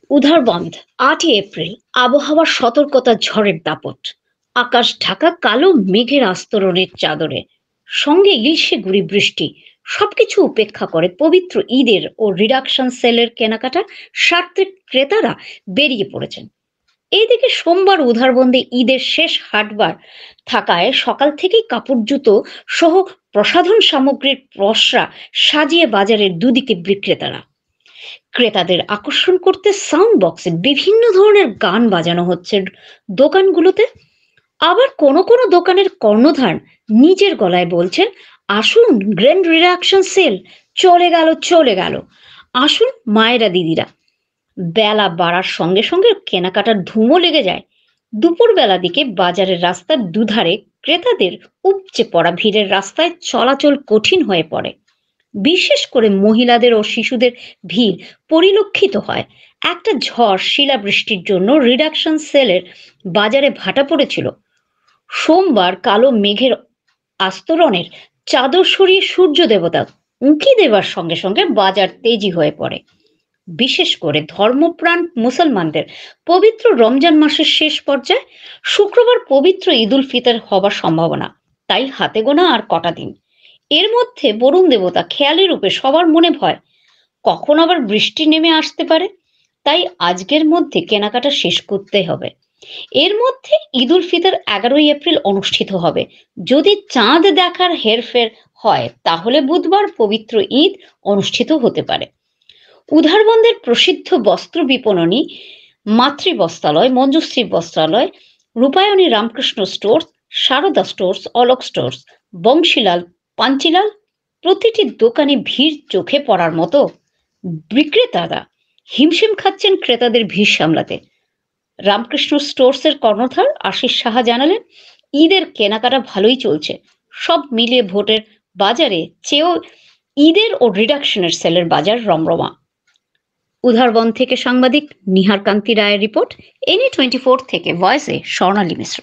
Udharbond ৮ই April আবহাওয়ার সতর্কতা ঝড়ের দাপট। আকাশ ঢাকা কালো মেঘের আস্তরণের চাদরে, সঙ্গে ইলশে গুড়ি বৃষ্টি। সবকিছু উপেক্ষা করে পবিত্র ঈদের ও রিডাকশন সেলের কেনাকাটা স্বার্থে ক্রেতারা বেরিয়ে পড়েছেন। এইদিকে সোমবার উধারবন্দে ঈদের শেষ হাটবার থাকায় সকাল থেকেই কাপড় জুতো সহ প্রসাধন সামগ্রীর পসরা সাজিয়ে বাজারের দুদিকে বিক্রেতারা। ক্রেতাদের আকর্ষণ করতে সাউন্ড বক্সে বিভিন্ন ধরনের গান বাজানো হচ্ছে দোকানগুলোতে। আবার কোনো কোনো দোকানের কর্ণধার নিজের গলায় বলছেন, আসুন গ্র্যান্ড রিডাকশন সেল, চলে গেল চলে গেল। আসুন মায়েরা দিদিরা। বেলা বাড়ার সঙ্গে সঙ্গে কেনাকাটার ধুমো লেগে যায়। দুপুরবেলা দিকে বাজারের রাস্তার দুধারে ক্রেতাদের উপচে পড়া ভিড়ের রাস্তায় চলাচল কঠিন হয়ে পড়ে। বিশেষ করে মহিলাদের ও শিশুদের ভিড় পরিলক্ষিত হয়। একটা ঝড় শিলাবৃষ্টির জন্য রিডাকশন সেলের বাজারে ভাটা পড়েছিল। সোমবার কালো মেঘের আস্তরণের চাদর সরিয়ে সূর্য দেবতা উঁকি দেবার সঙ্গে সঙ্গে বাজার তেজি হয়ে পড়ে। বিশেষ করে ধর্মপ্রাণ মুসলমানদের পবিত্র রমজান মাসের শেষ পর্যায়ে শুক্রবার পবিত্র ঈদ উল ফিতর হবার সম্ভাবনা। তাই হাতে গোনা আর কটা দিন। এর মধ্যে বরুণ দেবতা খেয়ালি রূপে সবার মনে ভয়, কখন আবার বৃষ্টি নেমে আসতে পারে। তাই আজকের মধ্যে কেনাকাটা শেষ করতে হবে। এর মধ্যে ঈদ উল ফিতর 11ই এপ্রিল অনুষ্ঠিত হবে। যদি চাঁদ দেখার হেরফের হয় তাহলে বুধবার পবিত্র ঈদ অনুষ্ঠিত হতে পারে। উধারবন্দের প্রসিদ্ধ বস্ত্র বিপণনী Matribastralaya, Manjushree Bastralaya, Rupayani Ramakrishna stores, Sarada stores, Alok stores, Banshilal, Panchilal প্রতিটি দোকানে ভিড় চোখে পড়ার মতো। বিক্রেতারা হিমশিম খাচ্ছেন ক্রেতাদের ভিড় সামলাতে। রামকৃষ্ণ স্টোর্সের কর্ণধার আশিস সাহা জানালেন, ঈদের কেনাকাটা ভালোই চলছে। সব মিলিয়ে ভোটের বাজারে চেয়েও ঈদের ও রিডাকশনের সেলের বাজার রমরমা। উধারবন্দ থেকে সাংবাদিক নিহার কান্তি রায়ের রিপোর্ট, এনি 24 থেকে ভয়েসে স্বর্ণালী মিশ্র।